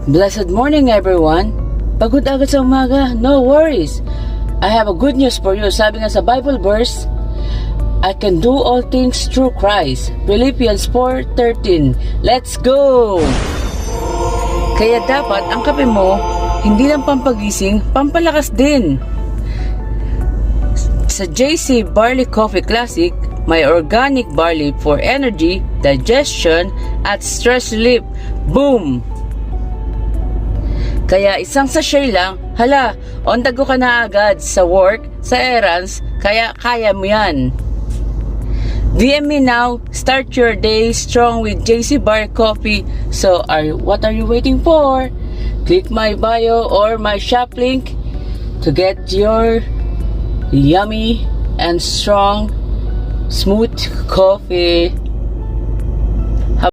Blessed morning, everyone. Pagod agad sa umaga? No worries. I have a good news for you. Sabi nga sa Bible verse, I can do all things through Christ. Philippians 4:13. Let's go! Kaya dapat ang kape mo, hindi lang pampagising, pampalakas din. Sa JC Barley Coffee Classic, may organic barley for energy, digestion, at stress relief. Boom! Kaya isang sachet lang, hala, on the go ka na agad sa work, sa errands, kaya kaya mo yan. DM me now, start your day strong with JC Bar Coffee. So, what are you waiting for? Click my bio or my shop link to get your yummy and strong smooth coffee.